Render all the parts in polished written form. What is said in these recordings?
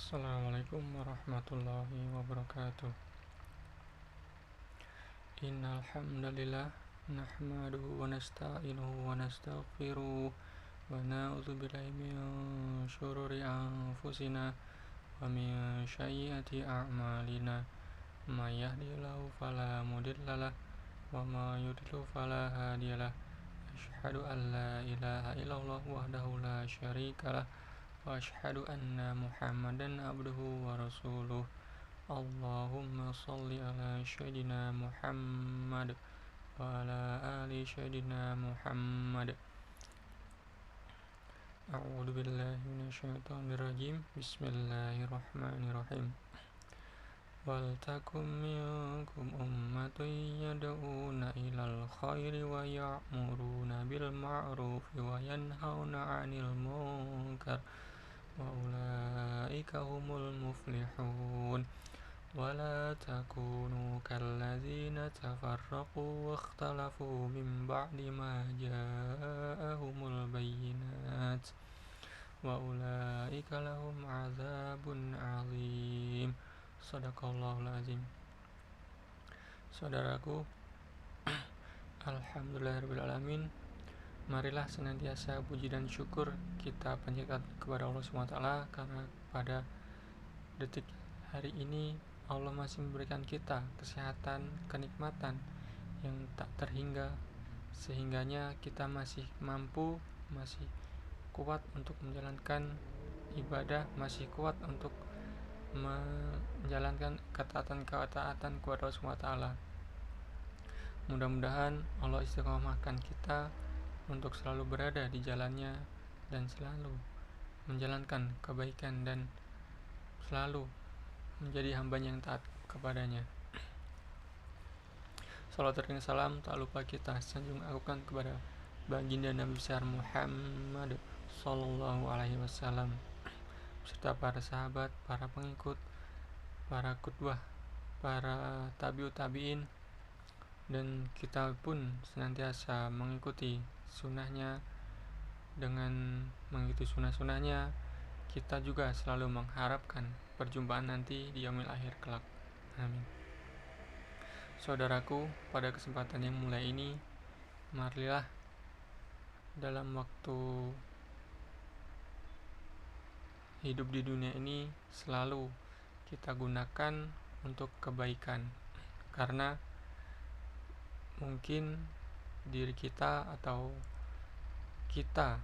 Assalamualaikum warahmatullahi wabarakatuh. Innal hamdalillah nahmaduhu wa nasta'inuhu wa nastaghfiruh wa na'udzu billahi min syururi anfusina wa min sayyiati a'malina. May yahdihillahu fala mudhillalah wa may yudlil fala hadiyalah. Asyhadu an la ilaha illallah wahdahu la syarikalah wa asyhadu anna Muhammadan abduhu wa rasuluh. Allahumma salli ala Sayyidina Muhammad wa ala ali Sayyidina Muhammad. A'udzu billahi minasyaitonir rajim. Bismillahirrahmanirrahim. Wal takum minkum ummatun yad'una ilal khairi wa ya'muruna bil ma'rufi wa yanhauna 'anil munkar wa ulaika humul muflihun. ولا تكونوا كالذين تفرقوا واختلفوا من بعد ما جاءهم البينات وأولئك لهم عذاب عظيم. Sadaqallahul azim. Saudaraku, alhamdulillahirrahmanirrahim. Marilah senantiasa puji dan syukur kita panjatkan kepada Allah SWT, karena pada detik hari ini Allah masih memberikan kita kesehatan, kenikmatan yang tak terhingga, sehingganya kita masih mampu, masih kuat untuk menjalankan ibadah, masih kuat untuk menjalankan ketaatan-ketaatan kepada Allah SWT. Mudah-mudahan Allah istiqomahkan kita untuk selalu berada di jalannya dan selalu menjalankan kebaikan dan selalu menjadi hambanya yang taat kepadanya. Salat dan salam tak lupa kita sanjung agungkan kepada baginda Nabi besar Muhammad sallallahu alaihi wasallam serta para sahabat, para pengikut, para qudwah, para tabi'ut tabi'in, dan kita pun senantiasa mengikuti sunnahnya. Dengan mengikuti sunnah-sunnahnya, kita juga selalu mengharapkan perjumpaan nanti di yaumil akhir kelak. Amin. Saudaraku, pada kesempatan yang mulai ini, marilah dalam waktu hidup di dunia ini selalu kita gunakan untuk kebaikan, karena mungkin diri kita atau kita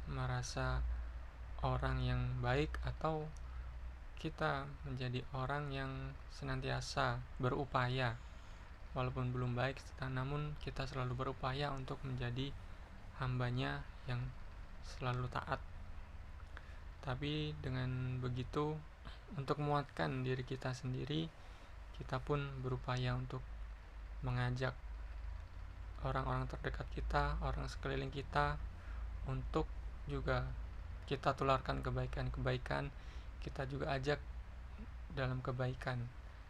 merasa orang yang baik, atau kita menjadi orang yang senantiasa berupaya walaupun belum baik, namun kita selalu berupaya untuk menjadi hambanya yang selalu taat. Tapi dengan begitu, untuk menguatkan diri kita sendiri, kita pun berupaya untuk mengajak orang-orang terdekat kita, orang sekeliling kita, untuk juga kita tularkan kebaikan-kebaikan, kita juga ajak dalam kebaikan.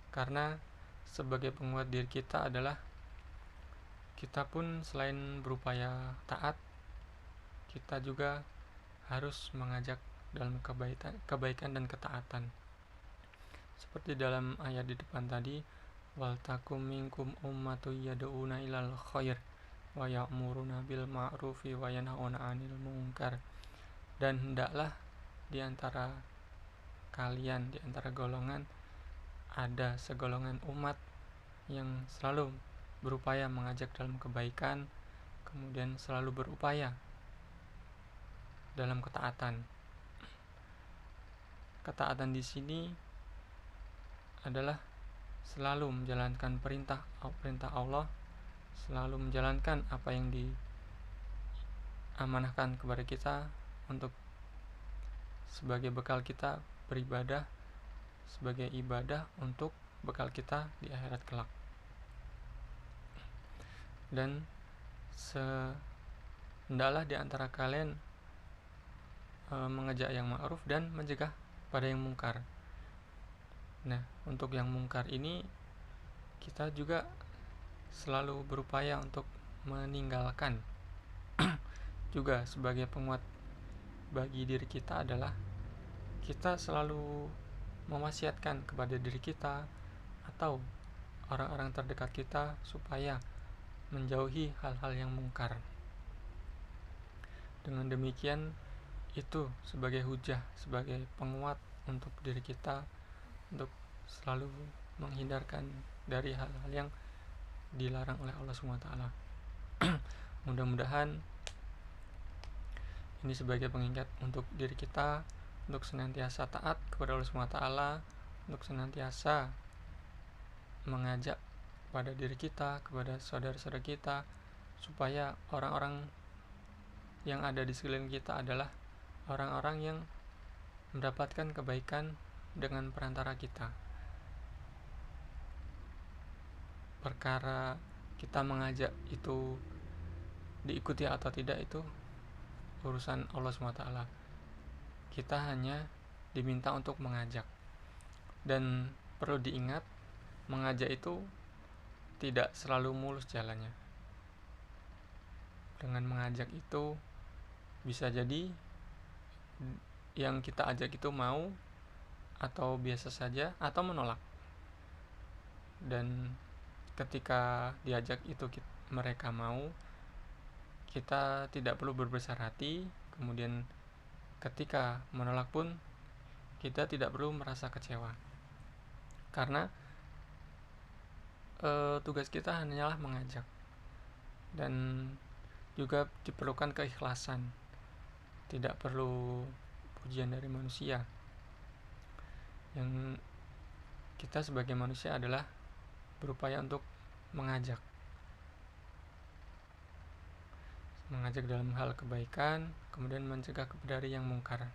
Karena sebagai penguat diri kita adalah kita pun selain berupaya taat, kita juga harus mengajak dalam kebaikan dan ketaatan. Seperti dalam ayat di depan tadi, wal takum minkum ummatun yad'una ilal khair wa ya'muruna bil ma'rufi wa yanhauna 'anil munkar. Dan hendaklah di antara kalian, di antara golongan, ada segolongan umat yang selalu berupaya mengajak dalam kebaikan, kemudian selalu berupaya dalam ketaatan. Ketaatan di sini adalah selalu menjalankan perintah Allah, selalu menjalankan apa yang diamanahkan kepada kita untuk sebagai bekal kita beribadah, sebagai ibadah untuk bekal kita di akhirat kelak. Dan hendaklah di antara kalian mengajak yang ma'ruf dan mencegah pada yang mungkar. Nah, untuk yang mungkar ini kita juga selalu berupaya untuk meninggalkan. Juga sebagai penguat bagi diri kita adalah kita selalu mewasiatkan kepada diri kita atau orang-orang terdekat kita supaya menjauhi hal-hal yang mungkar. Dengan demikian, itu sebagai hujah, sebagai penguat untuk diri kita untuk selalu menghindarkan dari hal-hal yang dilarang oleh Allah SWT. Mudah-mudahan ini sebagai pengingat untuk diri kita untuk senantiasa taat kepada Allah SWT, untuk senantiasa mengajak kepada diri kita, kepada saudara-saudara kita, supaya orang-orang yang ada di sekeliling kita adalah orang-orang yang mendapatkan kebaikan dengan perantara kita. Perkara kita mengajak itu diikuti atau tidak itu urusan Allah SWT. Kita hanya diminta untuk mengajak. Dan perlu diingat, mengajak itu tidak selalu mulus jalannya. Dengan mengajak itu bisa jadi yang kita ajak itu mau atau biasa saja atau menolak. Dan ketika diajak itu mereka mau, kita tidak perlu berbesar hati. Kemudian ketika menolak pun kita tidak perlu merasa kecewa, karena tugas kita hanyalah mengajak. Dan juga diperlukan keikhlasan, tidak perlu pujian dari manusia. Yang kita sebagai manusia adalah berupaya untuk mengajak dalam hal kebaikan, kemudian mencegah dari yang mungkar.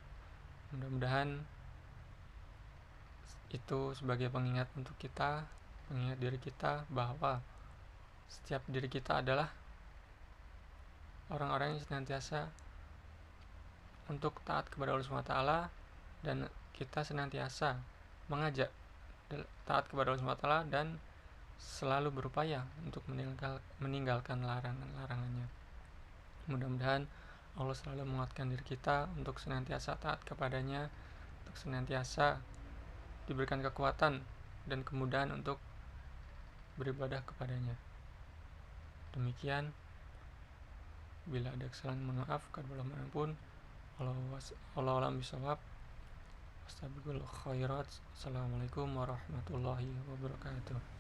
Mudah-mudahan itu sebagai pengingat untuk kita, pengingat diri kita bahwa setiap diri kita adalah orang-orang yang senantiasa untuk taat kepada Allah SWT, dan kita senantiasa mengajak taat kepada Allah SWT dan selalu berupaya untuk meninggalkan larangan-larangannya. Mudah-mudahan Allah selalu menguatkan diri kita untuk senantiasa taat kepadanya, untuk senantiasa diberikan kekuatan dan kemudahan untuk beribadah kepadanya. Demikian, bila ada kesalahan mohon maaf, kalau pun Allah alam bisawab. Astagfirullah khairat. Assalamualaikum warahmatullahi wabarakatuh.